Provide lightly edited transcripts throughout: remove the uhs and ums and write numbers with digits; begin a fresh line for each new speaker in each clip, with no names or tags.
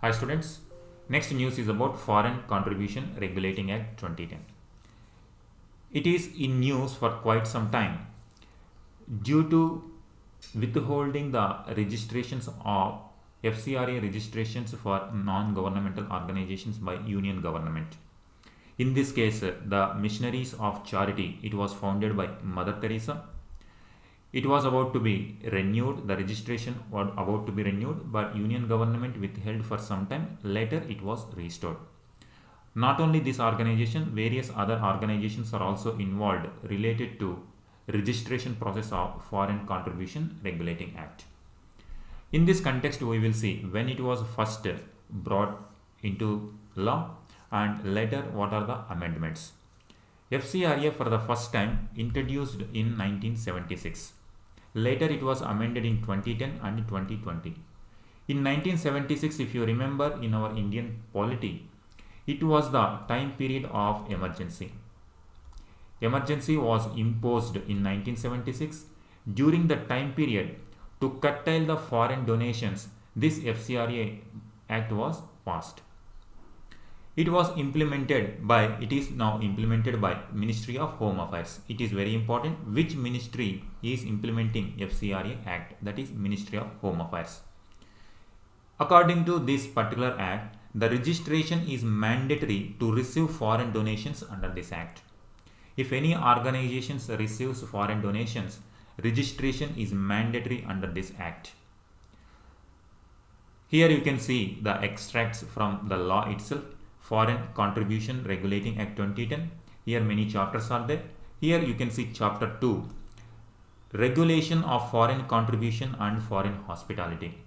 Hi students, next news is about Foreign Contribution Regulating Act 2010. It is in news for quite some time due to withholding the registrations of FCRA registrations for non-governmental organizations by union government. In this case, the Missionaries of Charity, it was founded by Mother Teresa. It was about to be renewed, the registration was about to be renewed, but union government withheld for some time. Later it was restored. Not only this organization, various other organizations are also involved related to registration process of Foreign Contribution Regulating Act. In this context, we will see when it was first brought into law and later what are the amendments. FCRA for the first time introduced in 1976. Later it was amended in 2010 and 2020. In 1976, if you remember, in our Indian polity, it was the time period of emergency. Emergency was imposed in 1976. During the time period, to curtail the foreign donations, this FCRA Act was passed. It is now implemented by Ministry of Home Affairs. It is very important which ministry is implementing FCRA Act, that is Ministry of Home Affairs. According to this particular act, the registration is mandatory to receive foreign donations under this act. If any organization receives foreign donations, registration is mandatory under this act. Here you can see the extracts from the law itself. Foreign Contribution Regulating Act 2010. Here many chapters are there. Here you can see chapter 2, Regulation of Foreign Contribution and Foreign Hospitality.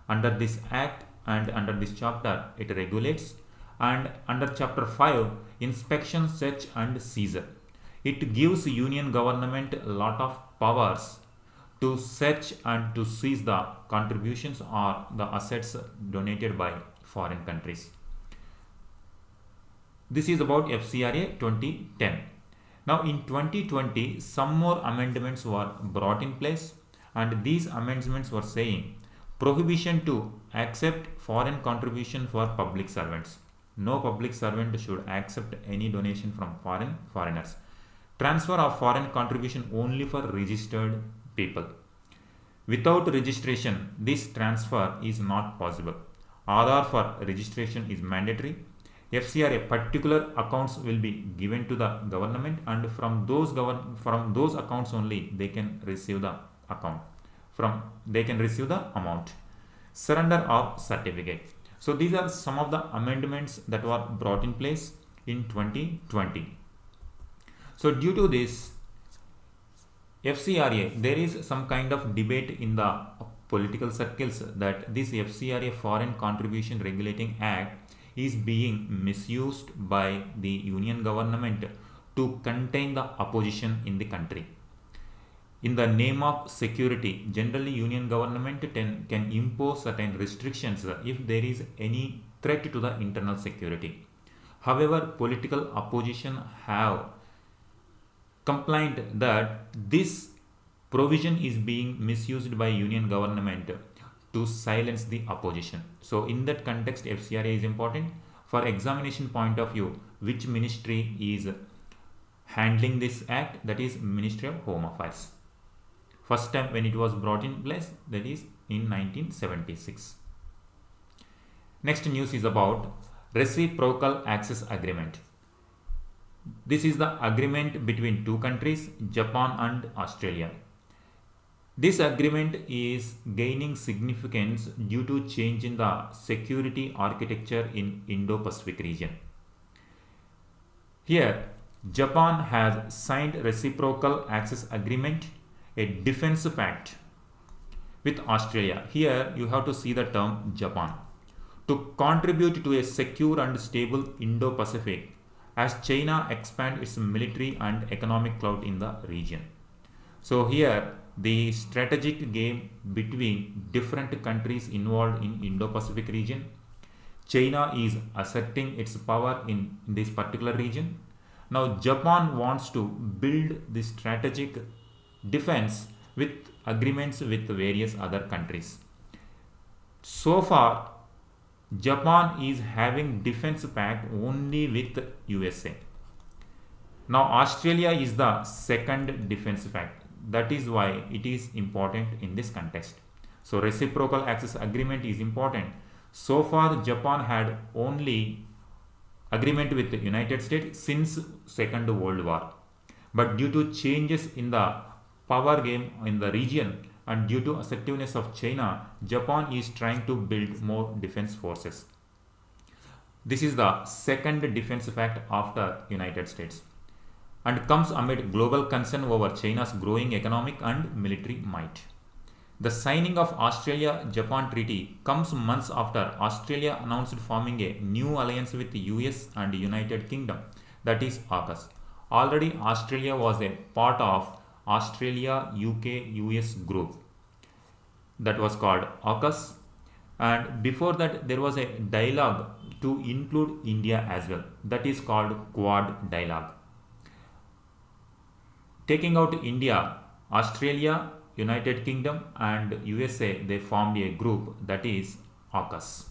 Under this act and under this chapter it regulates, and under chapter 5, Inspection, Search and Seizure. It gives union government a lot of powers to search and to seize the contributions or the assets donated by foreign countries. This is about FCRA 2010. Now in 2020, some more amendments were brought in place, and these amendments were saying prohibition to accept foreign contribution for public servants. No public servant should accept any donation from foreigners. Transfer of foreign contribution only for registered people. Without registration, this transfer is not possible. Aadhaar for registration is mandatory. FCRA particular accounts will be given to the government, and from those accounts only they can receive the amount. Surrender of certificate. So these are some of the amendments that were brought in place in 2020. So due to this FCRA, there is some kind of debate in the political circles that this FCRA Foreign Contribution Regulating Act is being misused by the union government to contain the opposition in the country. In the name of security, generally union government can impose certain restrictions if there is any threat to the internal security. However, political opposition have complained that this provision is being misused by union government to silence the opposition. So in that context, FCRA is important. For examination point of view, which ministry is handling this act? That is Ministry of Home Affairs. First time when it was brought in place, that is in 1976. Next news is about Reciprocal Access Agreement. This is the agreement between two countries, Japan and Australia. This agreement is gaining significance due to change in the security architecture in Indo-Pacific region. Here, Japan has signed Reciprocal Access Agreement, a defense pact with Australia. Here you have to see the term Japan. To contribute to a secure and stable Indo-Pacific as China expands its military and economic clout in the region. So here the strategic game between different countries involved in Indo-Pacific region. China is asserting its power in this particular region. Now Japan wants to build the strategic defense with agreements with various other countries. So far, Japan is having defense pact only with USA. Now Australia is the second defense pact. That is why it is important in this context. So reciprocal access agreement is important. So far Japan had only agreement with the United States since Second World War. But due to changes in the power game in the region and due to assertiveness of China, Japan is trying to build more defense forces. This is the second defense pact after United States and comes amid global concern over China's growing economic and military might. The signing of Australia-Japan treaty comes months after Australia announced forming a new alliance with the US and United Kingdom, that is AUKUS. Already Australia was a part of Australia-UK-US group that was called AUKUS, and before that there was a dialogue to include India as well, that is called Quad dialogue. Taking out India, Australia, United Kingdom and USA, they formed a group that is AUKUS.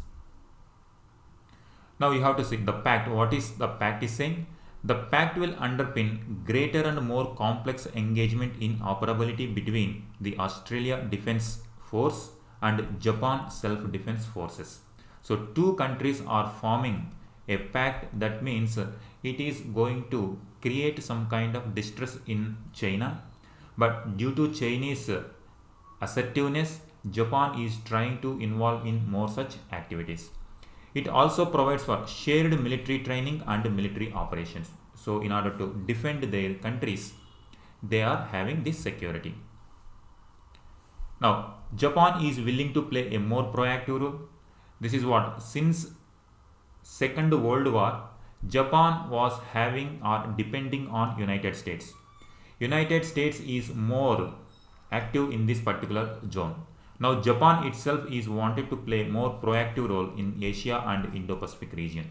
Now you have to see the pact. What is the pact is saying? The pact will underpin greater and more complex engagement in operability between the Australia Defence Force and Japan Self-Defense Forces. So two countries are forming a pact. That means it is going to create some kind of distress in China, but due to Chinese assertiveness, Japan is trying to involve in more such activities. It also provides for shared military training and military operations. So in order to defend their countries, they are having this security. Now Japan is willing to play a more proactive role. This is what, since Second World War, Japan was having or depending on United States. United States is more active in this particular zone. Now Japan itself is wanted to play more proactive role in Asia and Indo-Pacific region.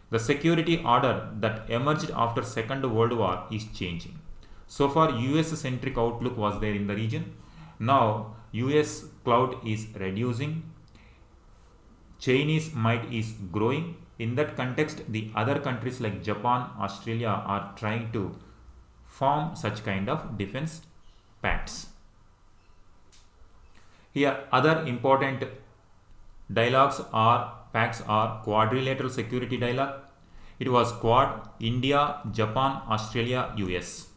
The security order that emerged after Second World War is changing. So far US centric outlook was there in the region. Now US clout is reducing. Chinese might is growing. In that context, the other countries like Japan, Australia are trying to form such kind of defense pacts. Here other important dialogues or pacts are quadrilateral security dialogue. It was Quad, India, Japan, Australia, US.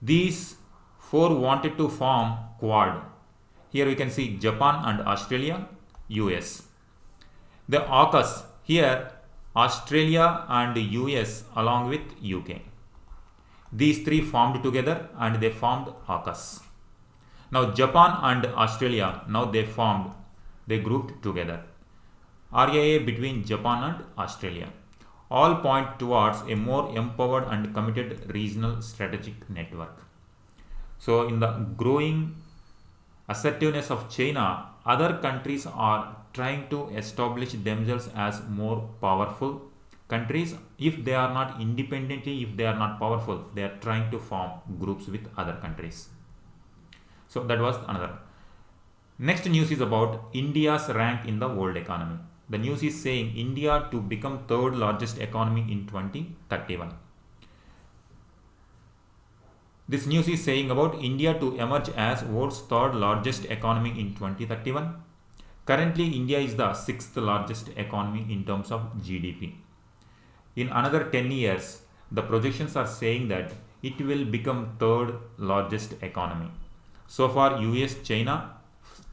These four wanted to form Quad. Here we can see Japan and Australia, US. The AUKUS, here Australia and US along with UK. These three formed together and they formed AUKUS. Now Japan and Australia, now they grouped together. RIA between Japan and Australia. All point towards a more empowered and committed regional strategic network. So in the growing assertiveness of China, other countries are trying to establish themselves as more powerful countries. If they are not independently, if they are not powerful, they are trying to form groups with other countries. So that was another. Next news is about India's rank in the world economy. The news is saying India to become third largest economy in 2031. This news is saying about India to emerge as world's third largest economy in 2031. Currently, India is the sixth largest economy in terms of GDP. In another 10 years, the projections are saying that it will become third largest economy. So far, US, China,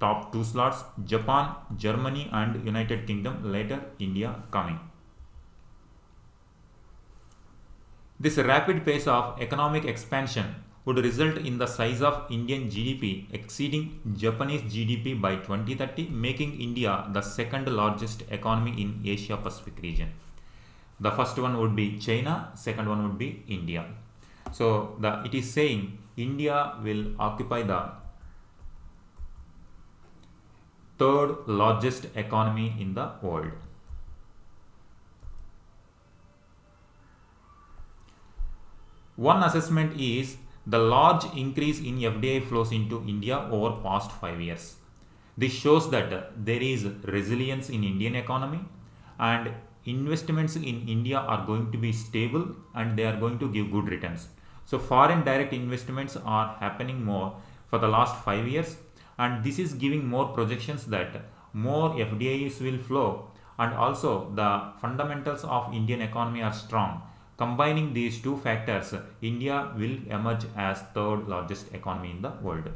top two slots, Japan, Germany and United Kingdom, later India coming. This rapid pace of economic expansion would result in the size of Indian GDP exceeding Japanese GDP by 2030, making India the second largest economy in Asia Pacific region. The first one would be China, second one would be India. So it is saying India will occupy the third largest economy in the world. One assessment is the large increase in FDI flows into India over past 5 years. This shows that there is resilience in Indian economy, and investments in India are going to be stable and they are going to give good returns. So foreign direct investments are happening more for the last 5 years, and this is giving more projections that more FDIs will flow, and also the fundamentals of Indian economy are strong. Combining these two factors, India will emerge as third largest economy in the world.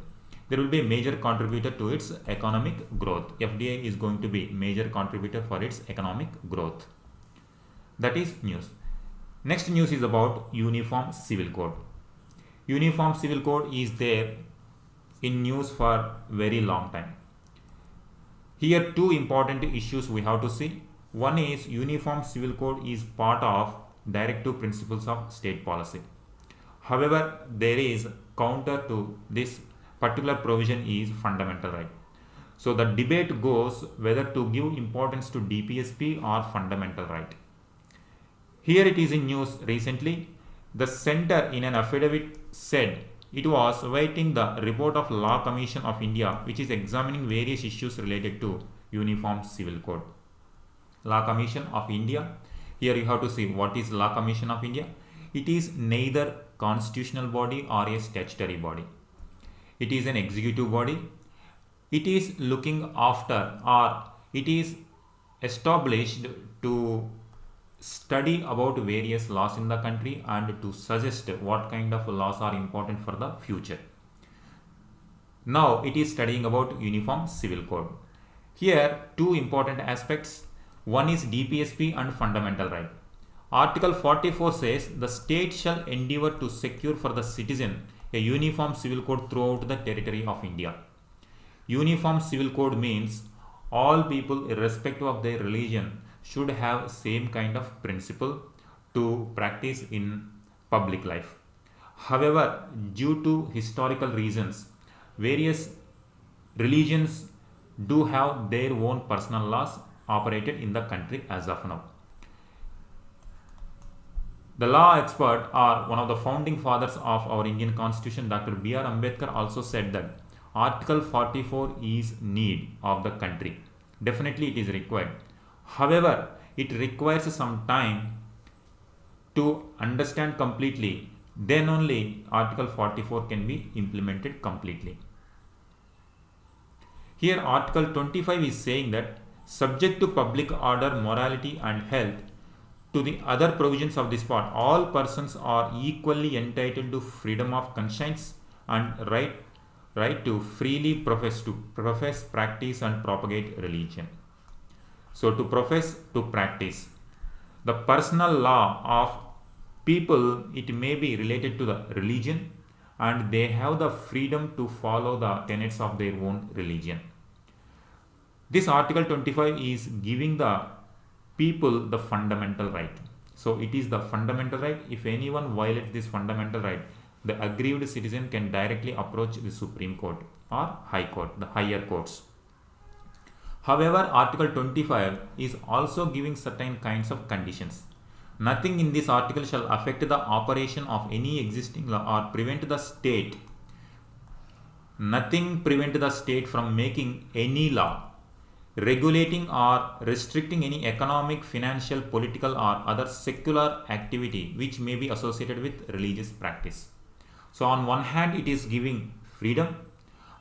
There will be a major contributor to its economic growth. FDI is going to be major contributor for its economic growth. That is news. Next news is about Uniform Civil Code. Uniform Civil Code is there in news for very long time. Here two important issues we have to see. One is Uniform Civil Code is part of directive principles of state policy. However, there is counter to this particular provision is fundamental right. So the debate goes whether to give importance to DPSP or fundamental right. Here it is in news recently. The center in an affidavit said it was awaiting the report of Law Commission of India, which is examining various issues related to Uniform Civil Code. Law Commission of India. Here you have to see what is Law Commission of India. It is neither constitutional body or a statutory body. It is an executive body. It is looking after, or it is established to study about various laws in the country and to suggest what kind of laws are important for the future. Now it is studying about Uniform Civil Code. Here two important aspects. One is DPSP and fundamental right. Article 44 says the state shall endeavour to secure for the citizen a uniform civil code throughout the territory of India. Uniform civil code means all people irrespective of their religion should have same kind of principle to practice in public life. However, due to historical reasons, various religions do have their own personal laws operated in the country as of now. The law expert or one of the founding fathers of our Indian Constitution, Dr. B.R. Ambedkar, also said that Article 44 is need of the country. Definitely it is required. However, it requires some time to understand completely. Then only Article 44 can be implemented completely. Here Article 25 is saying that subject to public order, morality and health, to the other provisions of this part, all persons are equally entitled to freedom of conscience and right to freely profess, practice and propagate religion. So to profess, to practice. The personal law of people, it may be related to the religion, and they have the freedom to follow the tenets of their own religion. This Article 25 is giving the people the fundamental right. So it is the fundamental right. If anyone violates this fundamental right, the aggrieved citizen can directly approach the Supreme Court or High Court, the higher courts. However, Article 25 is also giving certain kinds of conditions. Nothing in this article shall affect the operation of any existing law or prevent the state. Nothing prevent the state from making any law regulating or restricting any economic, financial, political or other secular activity which may be associated with religious practice. So on one hand it is giving freedom,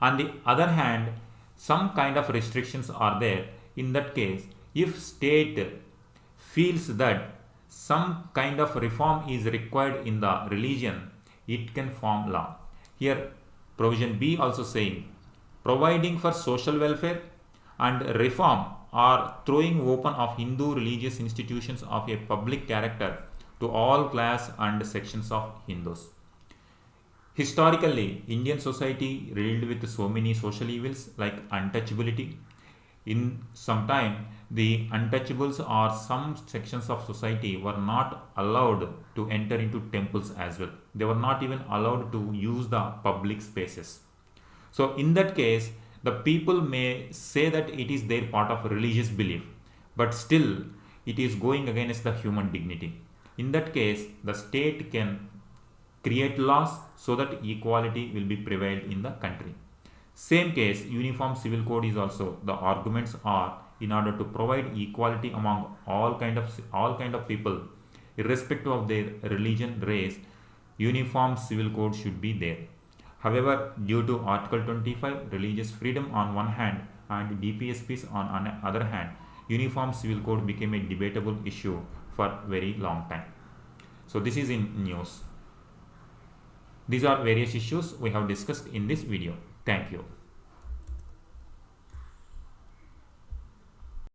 on the other hand some kind of restrictions are there. In that case, if state feels that some kind of reform is required in the religion, it can form law. Here provision B also saying providing for social welfare and reform or throwing open of Hindu religious institutions of a public character to all class and sections of Hindus. Historically, Indian society riddled with so many social evils like untouchability. In some time, the untouchables or some sections of society were not allowed to enter into temples as well. They were not even allowed to use the public spaces. So in that case, the people may say that it is their part of religious belief, but still it is going against the human dignity. In that case, the state can create laws so that equality will be prevailed in the country. Same case, uniform civil code is also, the arguments are, in order to provide equality among all kind of people, irrespective of their religion, race, uniform civil code should be there. However, due to Article 25, religious freedom on one hand and DPSPs on other hand, uniform civil code became a debatable issue for very long time. So this is in news. These are various issues we have discussed in this video. Thank you.